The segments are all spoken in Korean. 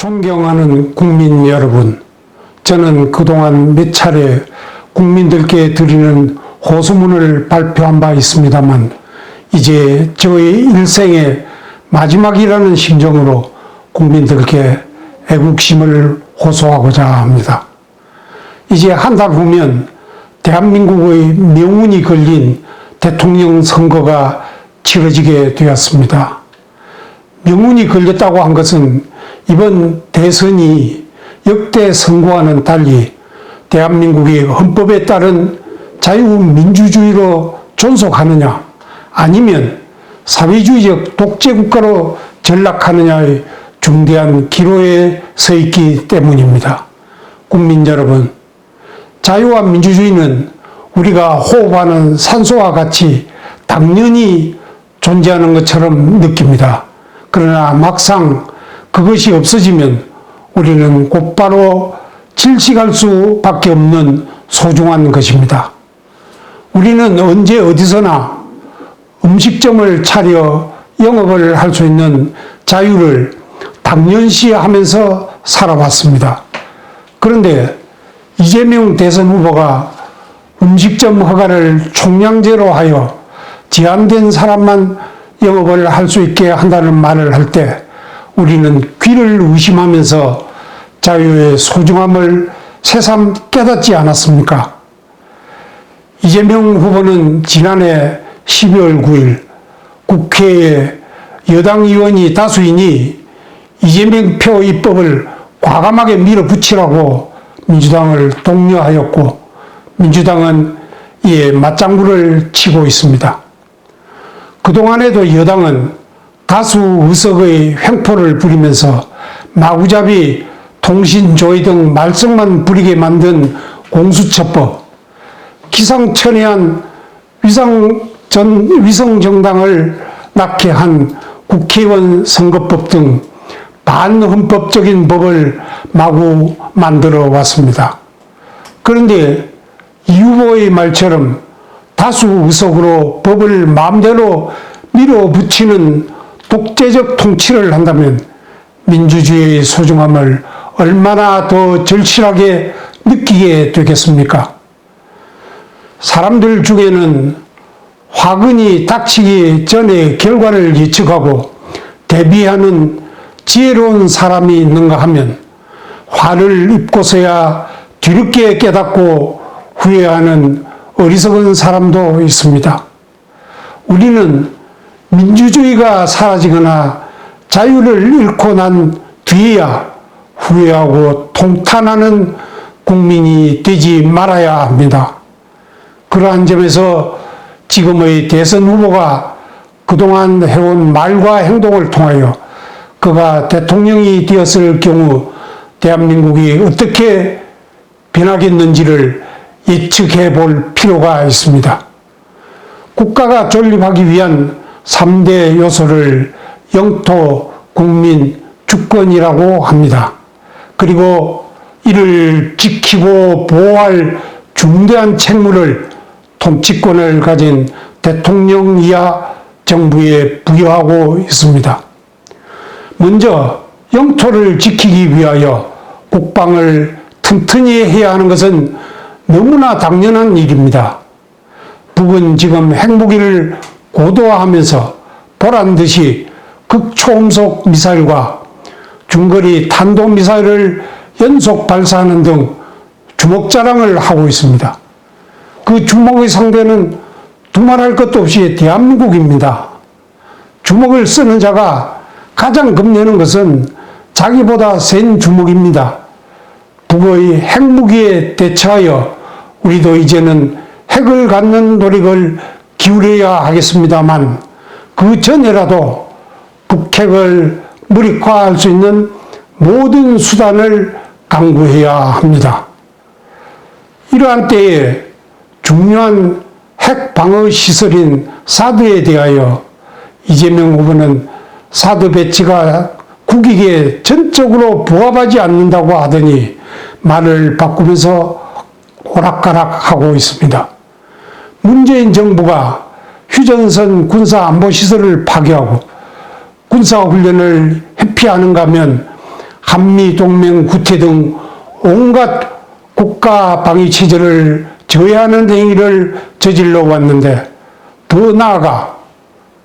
존경하는 국민 여러분, 저는 그동안 몇 차례 국민들께 드리는 호소문을 발표한 바 있습니다만 이제 저의 일생의 마지막이라는 심정으로 국민들께 애국심을 호소하고자 합니다. 이제 한 달 후면 대한민국의 명운이 걸린 대통령 선거가 치러지게 되었습니다. 명운이 걸렸다고 한 것은 이번 대선이 역대 선거와는 달리 대한민국이 헌법에 따른 자유민주주의로 존속하느냐 아니면 사회주의적 독재국가로 전락하느냐의 중대한 기로에 서 있기 때문입니다. 국민 여러분, 자유와 민주주의는 우리가 호흡하는 산소와 같이 당연히 존재하는 것처럼 느낍니다. 그러나 막상 그것이 없어지면 우리는 곧바로 질식할 수밖에 없는 소중한 것입니다. 우리는 언제 어디서나 음식점을 차려 영업을 할 수 있는 자유를 당연시하면서 살아왔습니다. 그런데 이재명 대선 후보가 음식점 허가를 총량제로 하여 제한된 사람만 영업을 할 수 있게 한다는 말을 할 때 우리는 귀를 의심하면서 자유의 소중함을 새삼 깨닫지 않았습니까? 이재명 후보는 지난해 12월 9일 국회에 여당 의원이 다수이니 이재명 표 입법을 과감하게 밀어붙이라고 민주당을 독려하였고 민주당은 이에 맞장구를 치고 있습니다. 그동안에도 여당은 다수 의석의 횡포를 부리면서 마구잡이 통신조회 등 말썽만 부리게 만든 공수처법, 기상천외한 위성정당을 낳게 한 국회의원 선거법 등 반헌법적인 법을 마구 만들어 왔습니다. 그런데 이 후보의 말처럼 다수 의석으로 법을 마음대로 밀어붙이는 독재적 통치를 한다면 민주주의의 소중함을 얼마나 더 절실하게 느끼게 되겠습니까? 사람들 중에는 화근이 닥치기 전에 결과를 예측하고 대비하는 지혜로운 사람이 있는가 하면 화를 입고서야 뒤늦게 깨닫고 후회하는 어리석은 사람도 있습니다. 우리는 민주주의가 사라지거나 자유를 잃고 난 뒤에야 후회하고 통탄하는 국민이 되지 말아야 합니다. 그러한 점에서 지금의 대선 후보가 그동안 해온 말과 행동을 통하여 그가 대통령이 되었을 경우 대한민국이 어떻게 변하겠는지를 예측해 볼 필요가 있습니다. 국가가 존립하기 위한 3대 요소를 영토, 국민, 주권이라고 합니다. 그리고 이를 지키고 보호할 중대한 책무를 통치권을 가진 대통령 이하 정부에 부여하고 있습니다. 먼저 영토를 지키기 위하여 국방을 튼튼히 해야 하는 것은 너무나 당연한 일입니다. 북은 지금 핵무기를 고도화하면서 보란듯이 극초음속 미사일과 중거리 탄도미사일을 연속 발사하는 등 주먹자랑을 하고 있습니다. 그 주먹의 상대는 두말할 것도 없이 대한민국입니다. 주먹을 쓰는 자가 가장 겁내는 것은 자기보다 센 주먹입니다. 북의 핵무기에 대처하여 우리도 이제는 핵을 갖는 노력을 기울여야 하겠습니다만 그 전에라도 북핵을 무력화할 수 있는 모든 수단을 강구해야 합니다. 이러한 때에 중요한 핵 방어 시설인 사드에 대하여 이재명 후보는 사드 배치가 국익에 전적으로 부합하지 않는다고 하더니 말을 바꾸면서 오락가락하고 있습니다. 문재인 정부가 휴전선 군사안보시설을 파괴하고 군사훈련을 회피하는가 하면 한미동맹 구태 등 온갖 국가 방위 체제를 저해하는 행위를 저질러 왔는데, 더 나아가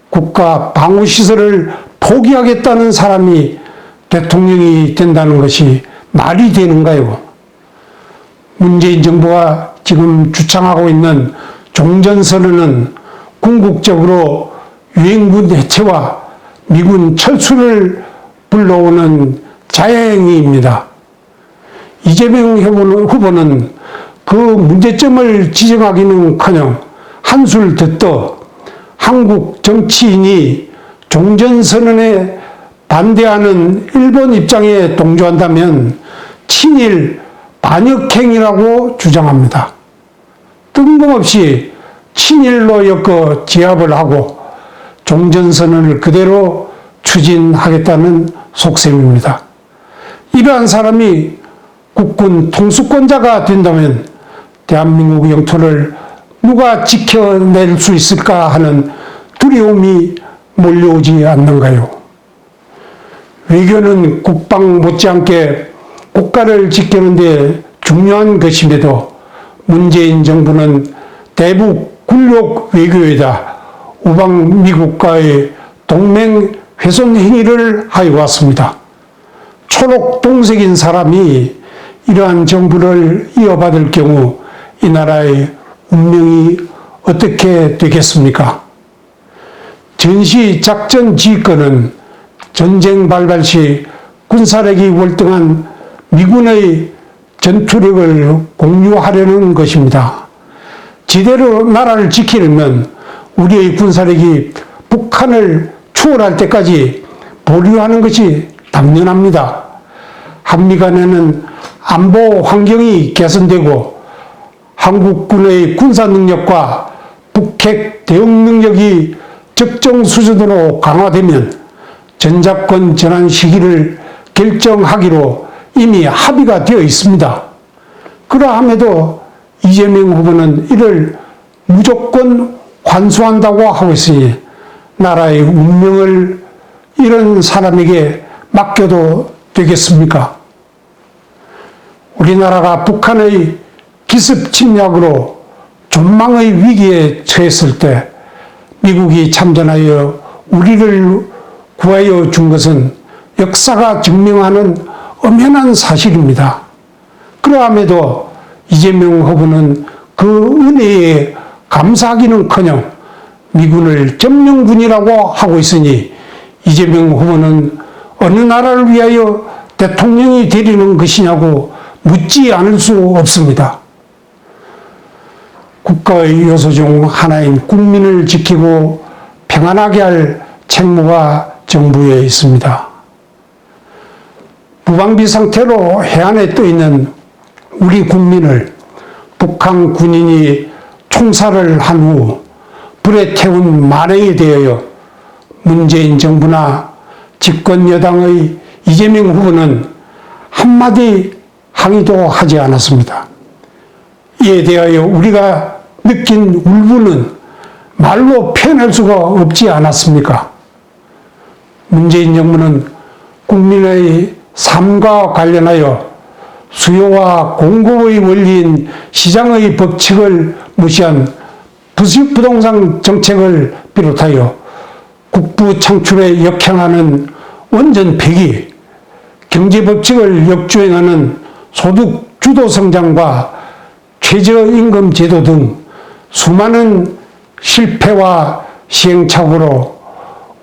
국가 방어시설을 포기하겠다는 사람이 대통령이 된다는 것이 말이 되는가요? 문재인 정부가 지금 주창하고 있는 종전선언은 궁극적으로 유엔군 해체와 미군 철수를 불러오는 자해행위입니다. 이재명 후보는 그 문제점을 지적하기는커녕 한술 더 떠 한국 정치인이 종전선언에 반대하는 일본 입장에 동조한다면 친일 반역행위라고 주장합니다. 뜬금없이 친일로 엮어 지압을 하고 종전선언을 그대로 추진하겠다는 속셈입니다. 이러한 사람이 국군 통수권자가 된다면 대한민국 영토를 누가 지켜낼 수 있을까 하는 두려움이 몰려오지 않는가요? 외교는 국방 못지않게 국가를 지키는 데 중요한 것임에도 문재인 정부는 대북 굴욕 외교에다 우방 미국과의 동맹 훼손 행위를 하여 왔습니다. 초록 동색인 사람이 이러한 정부를 이어받을 경우 이 나라의 운명이 어떻게 되겠습니까? 전시작전 지휘권은 전쟁 발발 시 군사력이 월등한 미군의 전투력을 공유하려는 것입니다. 지대로 나라를 지키려면 우리의 군사력이 북한을 추월할 때까지 보류하는 것이 당연합니다. 한미 간에는 안보 환경이 개선되고 한국군의 군사 능력과 북핵 대응 능력이 적정 수준으로 강화되면 전작권 전환 시기를 결정하기로 이미 합의가 되어 있습니다. 그러함에도 이재명 후보는 이를 무조건 환수한다고 하고 있으니 나라의 운명을 이런 사람에게 맡겨도 되겠습니까? 우리나라가 북한의 기습 침략으로 존망의 위기에 처했을 때 미국이 참전하여 우리를 구하여 준 것은 역사가 증명하는 엄연한 사실입니다. 그러함에도 이재명 후보는 그 은혜에 감사하기는커녕 미군을 점령군이라고 하고 있으니 이재명 후보는 어느 나라를 위하여 대통령이 되려는 것이냐고 묻지 않을 수 없습니다. 국가의 요소 중 하나인 국민을 지키고 평안하게 할 책무가 정부에 있습니다. 무방비 상태로 해안에 떠 있는 우리 국민을 북한 군인이 총살을 한 후 불에 태운 만행에 대하여 문재인 정부나 집권 여당의 이재명 후보는 한마디 항의도 하지 않았습니다. 이에 대하여 우리가 느낀 울분은 말로 표현할 수가 없지 않았습니까? 문재인 정부는 국민의 삶과 관련하여 수요와 공급의 원리인 시장의 법칙을 무시한 부동산 정책을 비롯하여 국부 창출에 역행하는 원전 폐기, 경제 법칙을 역주행하는 소득 주도 성장과 최저임금 제도 등 수많은 실패와 시행착오로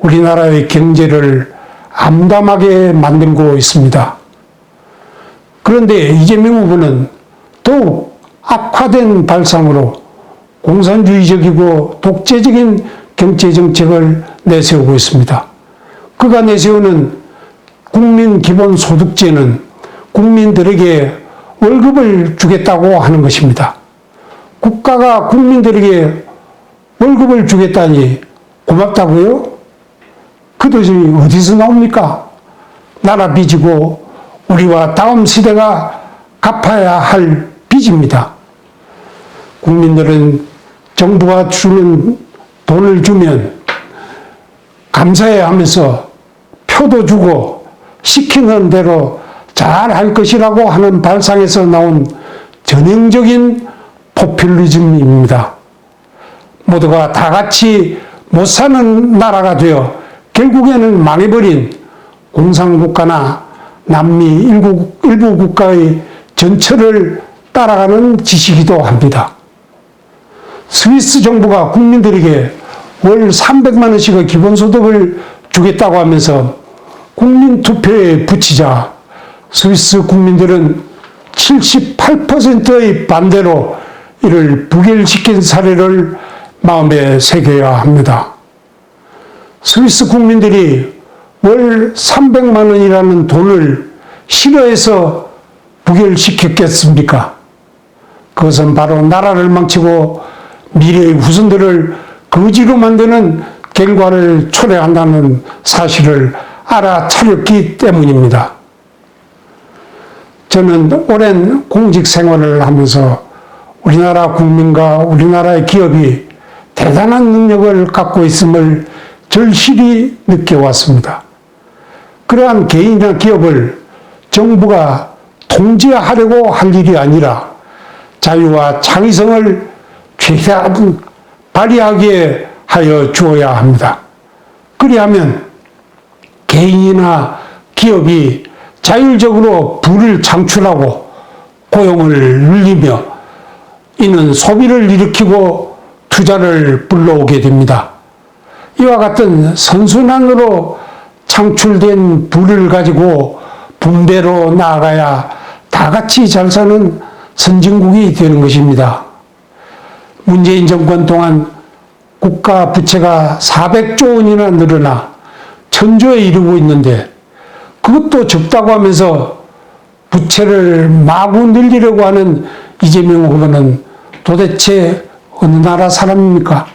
우리나라의 경제를 암담하게 만들고 있습니다. 그런데 이재명 후보는 더욱 악화된 발상으로 공산주의적이고 독재적인 경제정책을 내세우고 있습니다. 그가 내세우는 국민기본소득제는 국민들에게 월급을 주겠다고 하는 것입니다. 국가가 국민들에게 월급을 주겠다니 고맙다고요? 그 돈이 어디서 나옵니까? 나라 빚이고 우리와 다음 세대가 갚아야 할 빚입니다. 국민들은 정부가 주는 돈을 주면 감사해 하면서 표도 주고 시키는 대로 잘할 것이라고 하는 발상에서 나온 전형적인 포퓰리즘입니다. 모두가 다 같이 못 사는 나라가 되어 결국에는 망해버린 공산국가나 남미 일부 국가의 전철을 따라가는 짓이기도 합니다. 스위스 정부가 국민들에게 월 300만 원씩의 기본소득을 주겠다고 하면서 국민투표에 붙이자 스위스 국민들은 78%의 반대로 이를 부결시킨 사례를 마음에 새겨야 합니다. 스위스 국민들이 월 300만 원이라는 돈을 싫어해서 부결시켰겠습니까? 그것은 바로 나라를 망치고 미래의 후손들을 거지로 만드는 결과를 초래한다는 사실을 알아차렸기 때문입니다. 저는 오랜 공직 생활을 하면서 우리나라 국민과 우리나라의 기업이 대단한 능력을 갖고 있음을 절실히 느껴왔습니다. 그러한 개인이나 기업을 정부가 통제하려고 할 일이 아니라 자유와 창의성을 최대한 발휘하게 하여 주어야 합니다. 그리하면 개인이나 기업이 자율적으로 부를 창출하고 고용을 늘리며 이는 소비를 일으키고 투자를 불러오게 됩니다. 이와 같은 선순환으로 창출된 부를 가지고 분배로 나아가야 다 같이 잘 사는 선진국이 되는 것입니다. 문재인 정권 동안 국가 부채가 400조 원이나 늘어나 1000조에 이르고 있는데 그것도 적다고 하면서 부채를 마구 늘리려고 하는 이재명 후보는 도대체 어느 나라 사람입니까?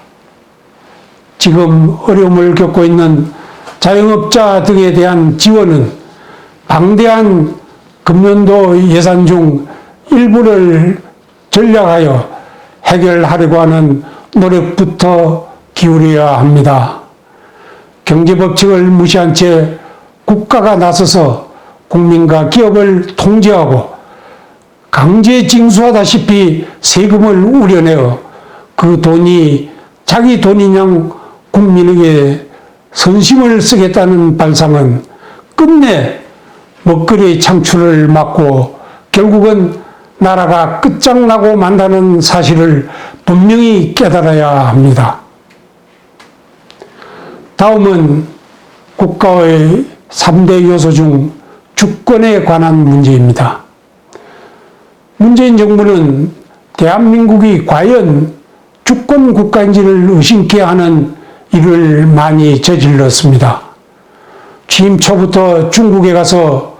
지금 어려움을 겪고 있는 자영업자 등에 대한 지원은 방대한 금년도 예산 중 일부를 전략하여 해결하려고 하는 노력부터 기울여야 합니다. 경제법칙을 무시한 채 국가가 나서서 국민과 기업을 통제하고 강제 징수하다시피 세금을 우려내어 그 돈이 자기 돈인 양 국민에게 선심을 쓰겠다는 발상은 끝내 먹거리 창출을 막고 결국은 나라가 끝장나고 만다는 사실을 분명히 깨달아야 합니다. 다음은 국가의 3대 요소 중 주권에 관한 문제입니다. 문재인 정부는 대한민국이 과연 주권 국가인지를 의심케 하는 일을 많이 저질렀습니다. 취임 초부터 중국에 가서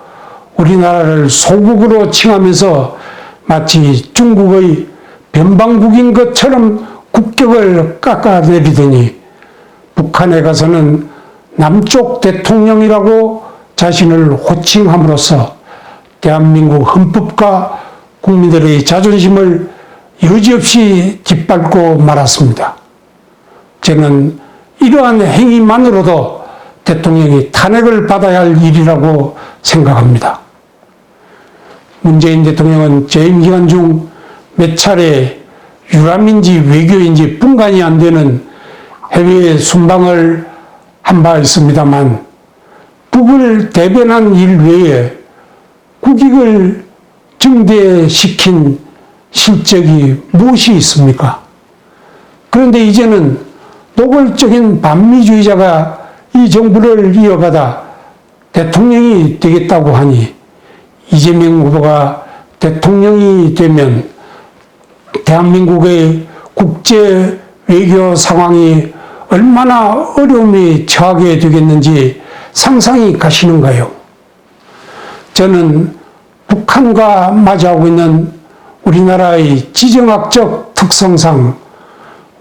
우리나라를 소국으로 칭하면서 마치 중국의 변방국인 것처럼 국격을 깎아내리더니 북한에 가서는 남쪽 대통령이라고 자신을 호칭함으로써 대한민국 헌법과 국민들의 자존심을 여지없이 짓밟고 말았습니다. 저는 이러한 행위만으로도 대통령이 탄핵을 받아야 할 일이라고 생각합니다. 문재인 대통령은 재임 기간 중 몇 차례 유람인지 외교인지 분간이 안 되는 해외 순방을 한 바 있습니다만 북을 대변한 일 외에 국익을 증대시킨 실적이 무엇이 있습니까? 그런데 이제는 노골적인 반미주의자가 이 정부를 이어가다 대통령이 되겠다고 하니 이재명 후보가 대통령이 되면 대한민국의 국제 외교 상황이 얼마나 어려움에 처하게 되겠는지 상상이 가시는가요? 저는 북한과 마주하고 있는 우리나라의 지정학적 특성상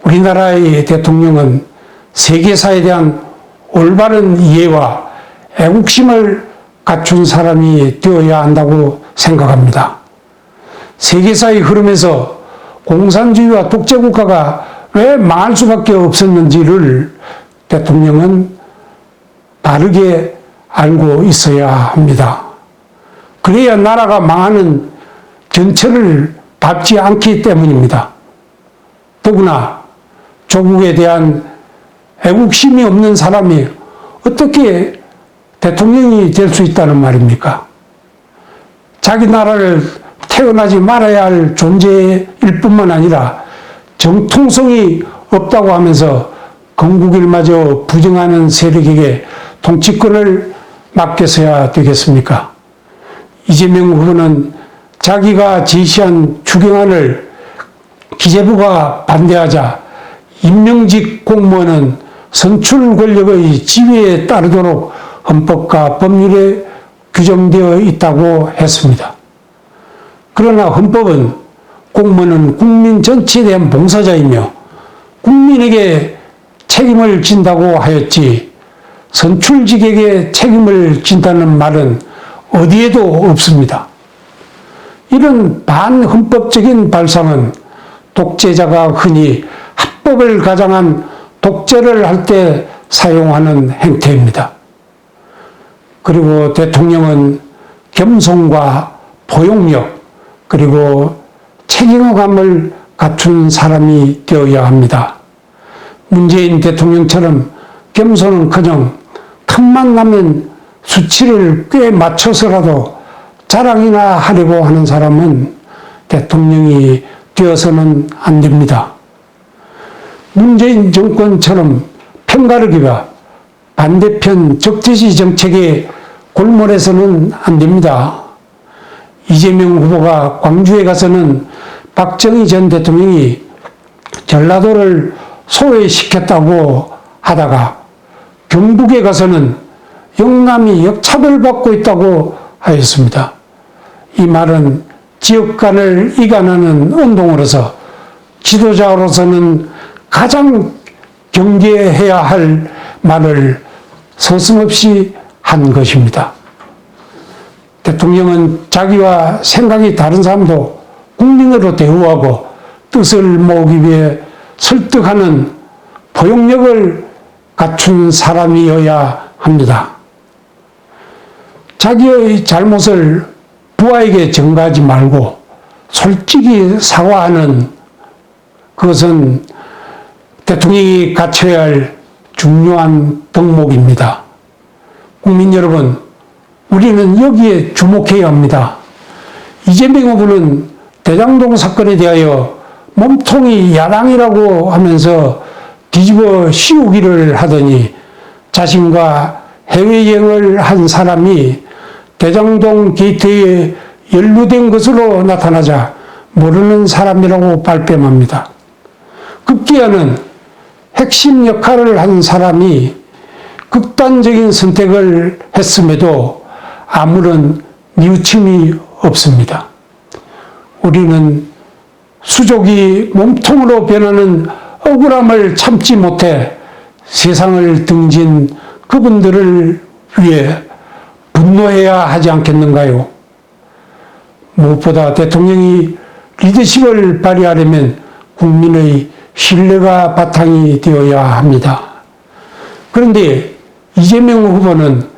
우리나라의 대통령은 세계사에 대한 올바른 이해와 애국심을 갖춘 사람이 되어야 한다고 생각합니다. 세계사의 흐름에서 공산주의와 독재국가가 왜 망할 수밖에 없었는지를 대통령은 바르게 알고 있어야 합니다. 그래야 나라가 망하는 전철을 밟지 않기 때문입니다. 더구나 조국에 대한 애국심이 없는 사람이 어떻게 대통령이 될 수 있다는 말입니까? 자기 나라를 태어나지 말아야 할 존재일 뿐만 아니라 정통성이 없다고 하면서 건국일마저 부정하는 세력에게 통치권을 맡겨서야 되겠습니까? 이재명 후보는 자기가 제시한 추경안을 기재부가 반대하자 임명직 공무원은 선출 권력의 지위에 따르도록 헌법과 법률에 규정되어 있다고 했습니다. 그러나 헌법은 공무원은 국민 전체에 대한 봉사자이며 국민에게 책임을 진다고 하였지 선출직에게 책임을 진다는 말은 어디에도 없습니다. 이런 반헌법적인 발상은 독재자가 흔히 합법을 가장한 독재를 할 때 사용하는 행태입니다. 그리고 대통령은 겸손과 포용력 그리고 책임감을 갖춘 사람이 되어야 합니다. 문재인 대통령처럼 겸손은커녕 틈만 나면 수치를 꽤 맞춰서라도 자랑이나 하려고 하는 사람은 대통령이 되어서는 안 됩니다. 문재인 정권처럼 편가르기와 반대편 적대시 정책에 골몰해서는 안 됩니다. 이재명 후보가 광주에 가서는 박정희 전 대통령이 전라도를 소외시켰다고 하다가 경북에 가서는 영남이 역차별받고 있다고 하였습니다. 이 말은 지역 간을 이간하는 운동으로서 지도자로서는 가장 경계해야 할 말을 서슴없이 한 것입니다. 대통령은 자기와 생각이 다른 사람도 국민으로 대우하고 뜻을 모으기 위해 설득하는 포용력을 갖춘 사람이어야 합니다. 자기의 잘못을 부하에게 전가하지 말고 솔직히 사과하는 그것은 대통령이 갖춰야 할 중요한 덕목입니다. 국민 여러분, 우리는 여기에 주목해야 합니다. 이재명 후보는 대장동 사건에 대하여 몸통이 야당이라고 하면서 뒤집어 씌우기를 하더니 자신과 해외여행을 한 사람이 대장동 게이트에 연루된 것으로 나타나자 모르는 사람이라고 발뺌합니다. 급기야는 핵심 역할을 한 사람이 극단적인 선택을 했음에도 아무런 뉘우침이 없습니다. 우리는 수족이 몸통으로 변하는 억울함을 참지 못해 세상을 등진 그분들을 위해 분노해야 하지 않겠는가요? 무엇보다 대통령이 리더십을 발휘하려면 국민의 신뢰가 바탕이 되어야 합니다. 그런데 이재명 후보는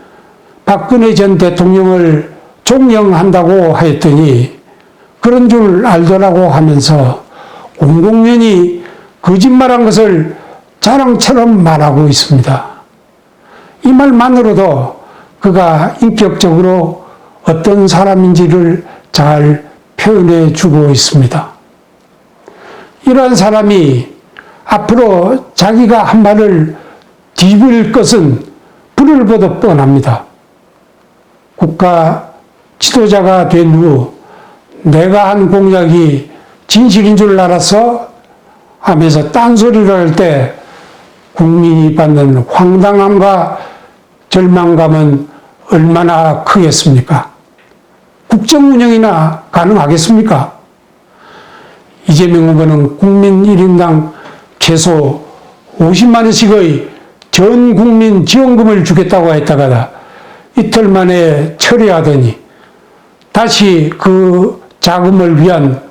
박근혜 전 대통령을 존경한다고 하였더니 그런 줄 알더라고 하면서 공공연히 거짓말한 것을 자랑처럼 말하고 있습니다. 이 말만으로도 그가 인격적으로 어떤 사람인지를 잘 표현해 주고 있습니다. 이러한 사람이 앞으로 자기가 한 말을 뒤집을 것은 불을 보듯 뻔합니다. 국가 지도자가 된 후 내가 한 공약이 진실인 줄 알았어? 하면서 딴소리를 할 때 국민이 받는 황당함과 절망감은 얼마나 크겠습니까? 국정 운영이나 가능하겠습니까? 이재명 후보는 국민 1인당 최소 50만 원씩의 전 국민 지원금을 주겠다고 했다가 이틀 만에 철회하더니 다시 그 자금을 위한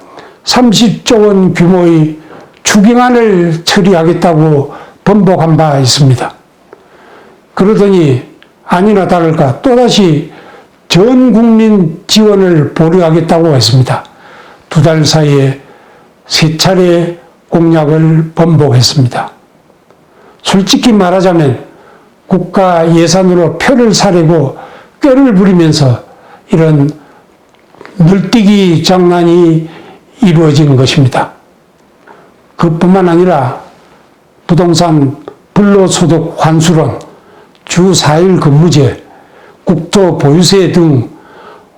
30조 원 규모의 추경안을 처리하겠다고 번복한 바 있습니다. 그러더니 아니나 다를까 또다시 전 국민 지원을 보류하겠다고 했습니다. 2달 사이에 3차례 공약을 번복했습니다. 솔직히 말하자면 국가 예산으로 표를 사려고 꾀를 부리면서 이런 늘뛰기 장난이 이루어진 것입니다. 그뿐만 아니라 부동산 불로소득 환수론, 주 4일 근무제, 국토 보유세 등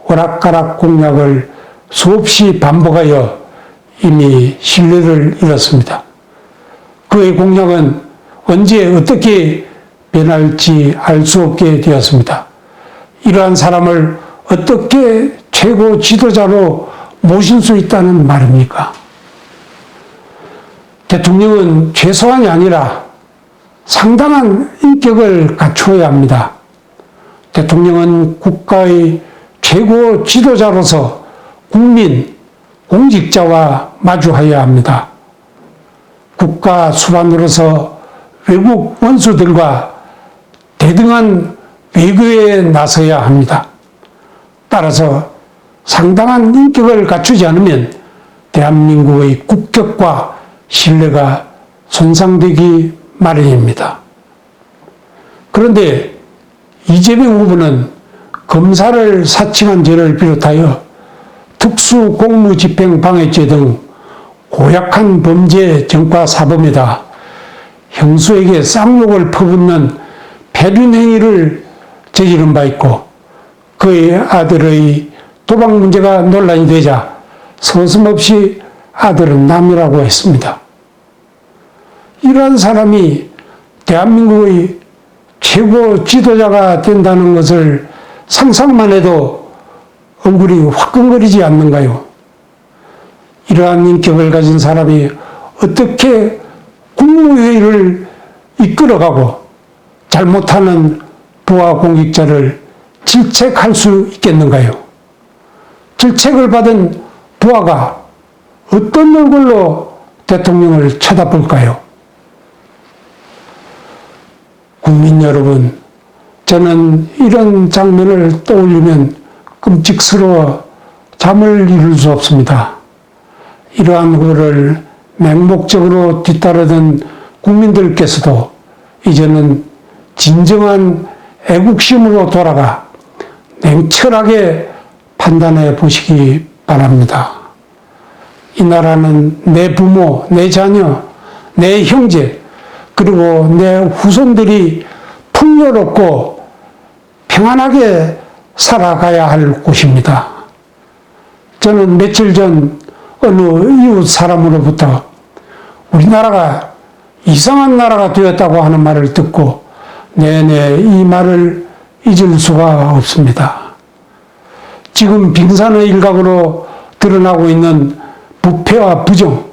오락가락 공약을 수없이 반복하여 이미 신뢰를 잃었습니다. 그의 공약은 언제 어떻게 변할지 알 수 없게 되었습니다. 이러한 사람을 어떻게 최고 지도자로 모실 수 있다는 말입니까? 대통령은 최소한이 아니라 상당한 인격을 갖추어야 합니다. 대통령은 국가의 최고 지도자로서 국민, 공직자와 마주해야 합니다. 국가 수반으로서 외국 원수들과 대등한 외교에 나서야 합니다. 따라서 상당한 인격을 갖추지 않으면 대한민국의 국격과 신뢰가 손상되기 마련입니다. 그런데 이재명 후보는 검사를 사칭한 죄를 비롯하여 특수공무집행방해죄 등 고약한 범죄 전과 사범에다 형수에게 쌍욕을 퍼붓는 폐륜행위를 저지른 바 있고, 그의 아들의 도박 문제가 논란이 되자 서슴없이 아들은 남이라고 했습니다. 이러한 사람이 대한민국의 최고 지도자가 된다는 것을 상상만 해도 얼굴이 화끈거리지 않는가요? 이러한 인격을 가진 사람이 어떻게 국무회의를 이끌어가고 잘못하는 부하 공직자를 질책할 수 있겠는가요? 질책을 받은 부하가 어떤 얼굴로 대통령을 쳐다볼까요? 국민 여러분, 저는 이런 장면을 떠올리면 끔찍스러워 잠을 이룰 수 없습니다. 이러한 후보를 맹목적으로 뒤따르던 국민들께서도 이제는 진정한 애국심으로 돌아가 냉철하게 판단해 보시기 바랍니다. 이 나라는 내 부모, 내 자녀, 내 형제, 그리고 내 후손들이 풍요롭고 평안하게 살아가야 할 곳입니다. 저는 며칠 전 어느 이웃 사람으로부터 우리나라가 이상한 나라가 되었다고 하는 말을 듣고 내내 이 말을 잊을 수가 없습니다. 지금 빙산의 일각으로 드러나고 있는 부패와 부정,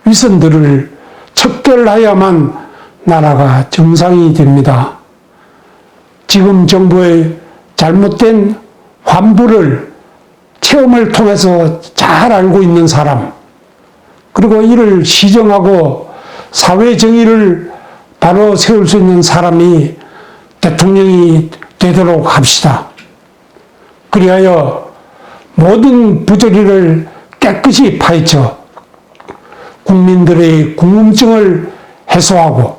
위선들을 척결하야만 나라가 정상이 됩니다. 지금 정부의 잘못된 환부를 체험을 통해서 잘 알고 있는 사람, 그리고 이를 시정하고 사회 정의를 바로 세울 수 있는 사람이 대통령이 되도록 합시다. 그리하여 모든 부조리를 깨끗이 파헤쳐 국민들의 궁금증을 해소하고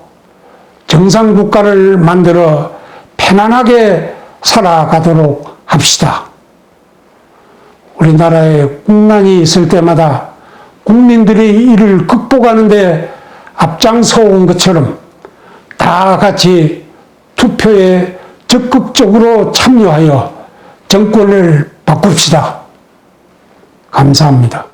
정상국가를 만들어 편안하게 살아가도록 합시다. 우리나라에 국난이 있을 때마다 국민들이 이를 극복하는 데 앞장서 온 것처럼 다 같이 투표에 적극적으로 참여하여 정권을 바꿉시다. 감사합니다.